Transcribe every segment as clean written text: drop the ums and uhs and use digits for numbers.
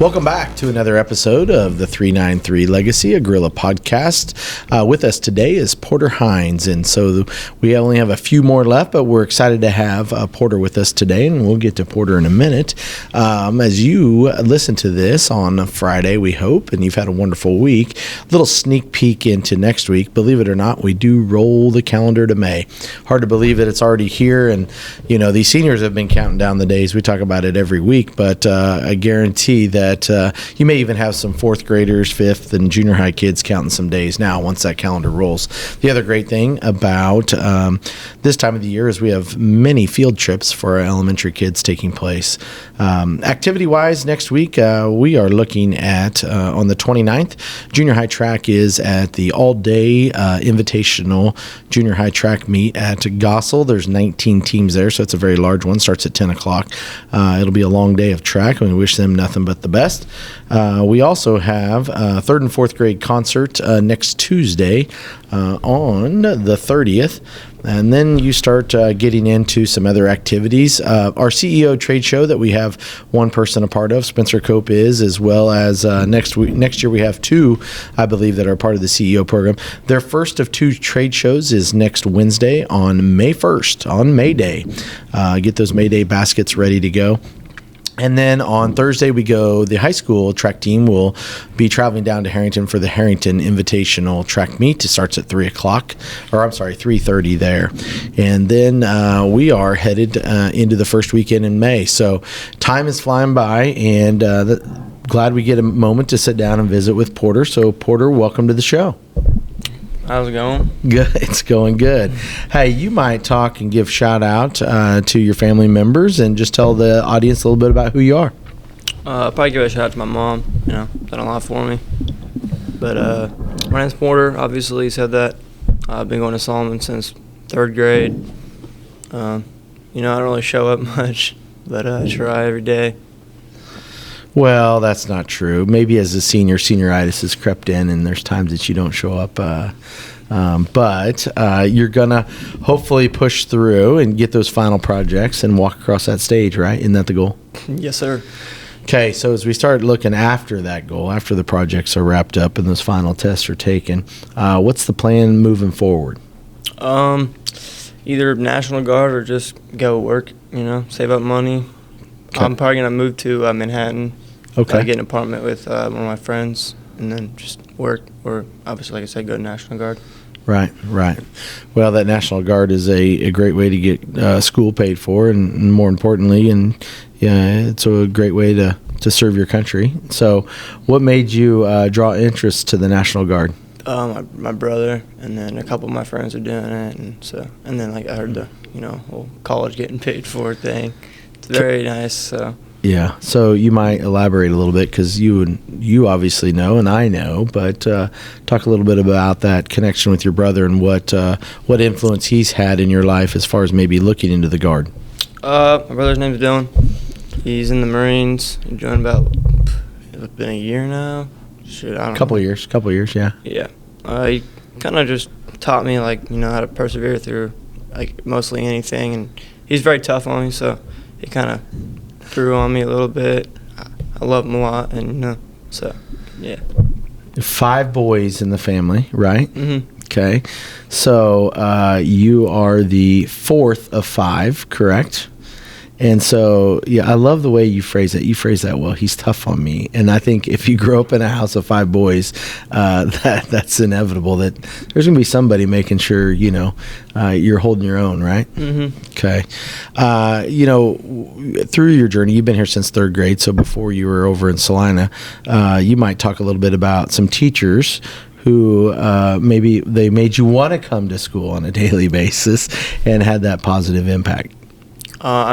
Welcome back to another episode of the 393 Legacy, a Gorilla podcast. With us today is Porter Hynes, and so we only have a few more left, but we're excited to have Porter with us today, and we'll get to Porter in a minute. As you listen to this on Friday, we hope, and you've had a wonderful week, a little sneak peek into next week. Believe it or not, we do roll the calendar to May. Hard to believe that it's already here, and these seniors have been counting down the days. We talk about it every week, but I guarantee that you may even have some fourth graders, fifth, and junior high kids counting some days now once that calendar rolls. The other great thing about this time of the year is we have many field trips for our elementary kids taking place. Activity-wise, next week we are looking at on the 29th, junior high track is at the all-day invitational junior high track meet at Gossel. There's 19 teams there, so it's a very large one. Starts at 10 o'clock. It'll be a long day of track, and we wish them nothing but the best. We also have third and fourth grade concert next Tuesday on the 30th. And then you start getting into some other activities. Our CEO trade show that we have one person a part of, Spencer Cope is, as well as next year we have two, I believe, that are part of the CEO program. Their first of two trade shows is next Wednesday on May 1st, on May Day. Get those May Day baskets ready to go. And then on Thursday, the high school track team will be traveling down to Harrington for the Harrington Invitational Track Meet. It starts at 3:30 there. And then we are headed into the first weekend in May. So time is flying by, and glad we get a moment to sit down and visit with Porter. So Porter, welcome to the show. How's it going? Good. It's going good. Hey, you might talk and give shout out to your family members and just tell the audience a little bit about who you are. I'll probably give a shout out to my mom, done a lot for me. But my name's Porter, obviously said that. I've been going to Solomon since third grade. I don't really show up much, but I try every day. Well, that's not true. Maybe as a senioritis has crept in, and there's times that you don't show up. But you're going to hopefully push through and get those final projects and walk across that stage, right? Isn't that the goal? Yes, sir. Okay, so as we start looking after that goal, after the projects are wrapped up and those final tests are taken, what's the plan moving forward? Either National Guard or just go work, save up money. Okay. I'm probably going to move to Manhattan. Okay. Get an apartment with one of my friends and then just work, or obviously, like I said, go to National Guard. Right. Well, that National Guard is a great way to get school paid for, and more importantly, it's a great way to serve your country. So what made you draw interest to the National Guard? My brother and then a couple of my friends are doing it, and then I heard the whole college getting paid for thing. It's very nice. So. Yeah, so you might elaborate a little bit because you obviously know and I know, but talk a little bit about that connection with your brother and what influence he's had in your life as far as maybe looking into the Guard. My brother's name's Dylan. He's in the Marines. He's joined it's been a year now. Shit, I don't know. Couple years, yeah. Yeah. He kind of just taught me how to persevere through mostly anything, and he's very tough on me, so he kind of threw on me a little bit. I love him a lot, and so yeah. 5 boys in the family, right? Mm-hmm. Okay, so you are the fourth of 5, correct? And so, yeah, I love the way you phrase it. You phrase that well. He's tough on me, and I think if you grow up in a house of 5 boys, that's inevitable. That there's going to be somebody making sure you're holding your own, right? Mm-hmm. Okay. Through your journey, you've been here since third grade. So before you were over in Salina, you might talk a little bit about some teachers who maybe they made you want to come to school on a daily basis and had that positive impact. I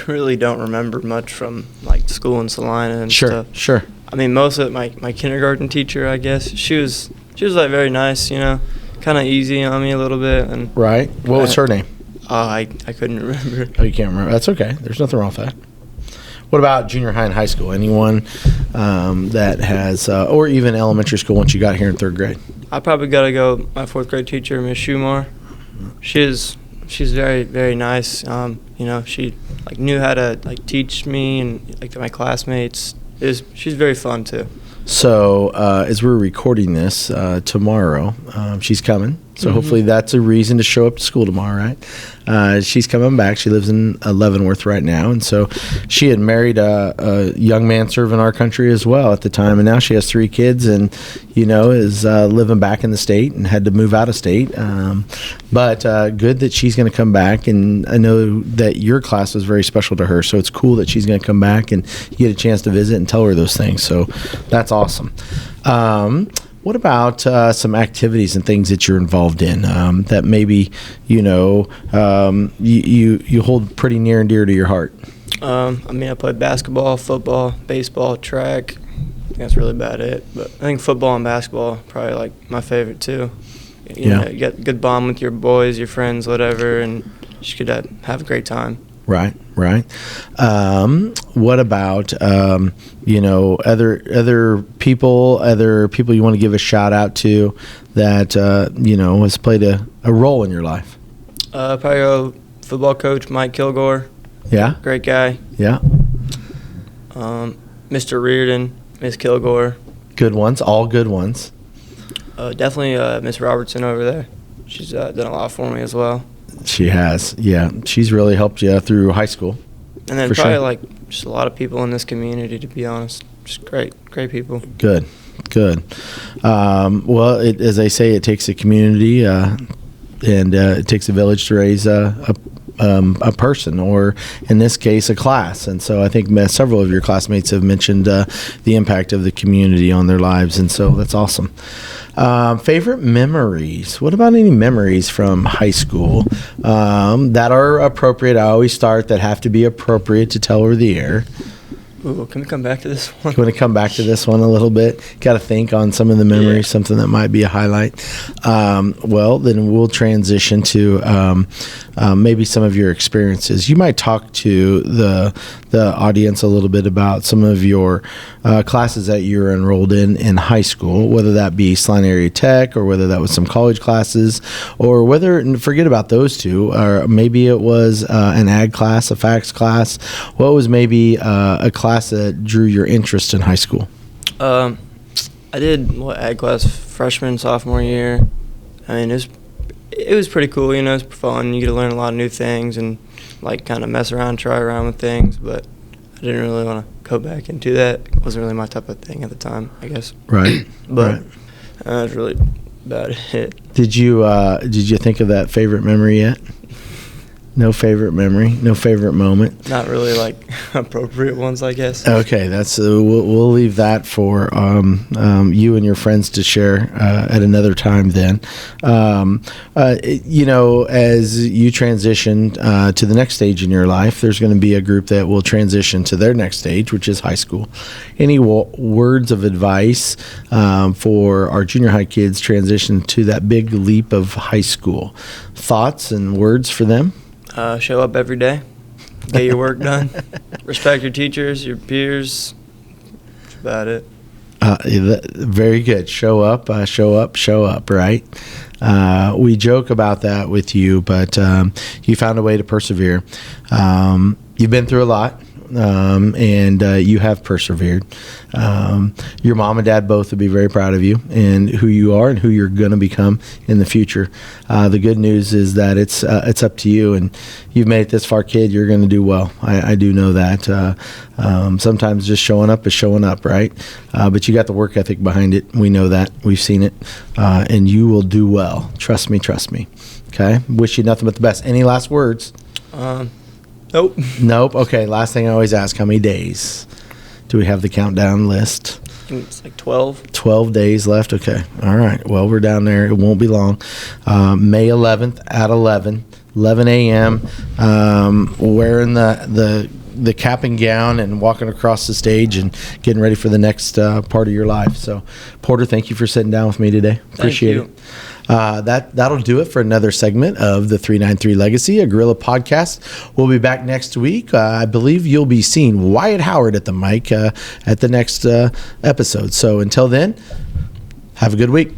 really don't remember much from school in Salina and stuff. Sure. Most of it, my kindergarten teacher, I guess, she was very nice, kind of easy on me a little bit. And right. What was her name? I couldn't remember. Oh, you can't remember? That's okay. There's nothing wrong with that. What about junior high and high school? Anyone that has, or even elementary school once you got here in third grade? I probably got to go my fourth grade teacher, Miss Schumar. She's very, very nice. She knew how to teach me and my classmates she's very fun too. So as we're recording this tomorrow, she's coming. So hopefully that's a reason to show up to school tomorrow, right? She's coming back. She lives in Leavenworth right now. And so she had married a young man serving our country as well at the time. And now she has 3 kids and, is living back in the state and had to move out of state. But good that she's going to come back. And I know that your class was very special to her. So it's cool that she's going to come back and you get a chance to visit and tell her those things. So that's awesome. What about some activities and things that you're involved in that maybe you hold pretty near and dear to your heart? I play basketball, football, baseball, track. I think that's really about it. But I think football and basketball are probably like my favorite too. You know, you get a good bond with your boys, your friends, whatever, and you could have a great time. Right. What about other people you want to give a shout out to that has played a role in your life? Probably our football coach Mike Kilgore. Yeah. Great guy. Yeah. Mr. Reardon, Miss Kilgore. Good ones. All good ones. Definitely Miss Robertson over there. She's done a lot for me as well. She has, yeah. She's really helped you through high school. And then probably just a lot of people in this community, to be honest. Just great people. Good. Well, as I say, it takes a community and it takes a village to raise a person, or in this case, a class. And so I think several of your classmates have mentioned the impact of the community on their lives, and so that's awesome. Favorite memories. What about any memories from high school that are appropriate? I always start that have to be appropriate to tell over the air. Ooh, can we come back to this one? You want to come back to this one a little bit? Got to think on some of the memories, something that might be a highlight. Well, then we'll transition to maybe some of your experiences. You might talk to the audience a little bit about some of your classes that you were enrolled in high school, whether that be Salina Area Tech or whether that was some college classes, or forget about those two, or maybe it was an ag class, a fax class. What was maybe a class that drew your interest in high school? I did ag class freshman, sophomore year. It was pretty cool. It's fun. You get to learn a lot of new things and kind of mess around, try around with things. But I didn't really want to go back into that. It wasn't really my type of thing at the time, I guess. Right. But that's really about it. Did you think of that favorite memory yet? No favorite memory, no favorite moment. Not really appropriate ones, I guess. Okay, that's we'll leave that for you and your friends to share at another time. Then, as you transition to the next stage in your life, there's going to be a group that will transition to their next stage, which is high school. Any words of advice for our junior high kids transition to that big leap of high school? Thoughts and words for them? Show up every day. Get your work done. Respect your teachers, your peers. That's about it. Very good. Show up, right? We joke about that with you, but you found a way to persevere. You've been through a lot. And you have persevered. Your mom and dad both would be very proud of you and who you are and who you're going to become in the future. The good news is that it's up to you, and you've made it this far, kid. You're going to do well. I do know that. Sometimes just showing up is showing up, right? But you got the work ethic behind it. We know that. We've seen it. And you will do well. Trust me. Okay? Wish you nothing but the best. Any last words? Nope. Okay, last thing I always ask, how many days? Do we have the countdown list? I think it's 12. 12 days left? Okay. All right. Well, we're down there. It won't be long. May 11th at 11 a.m. Wearing the cap and gown and walking across the stage and getting ready for the next part of your life. So, Porter, thank you for sitting down with me today. Appreciate it. That'll do it for another segment of the 393 Legacy, a Gorilla podcast. We'll be back next week. I believe you'll be seeing Wyatt Howard at the mic at the next episode. So until then, have a good week.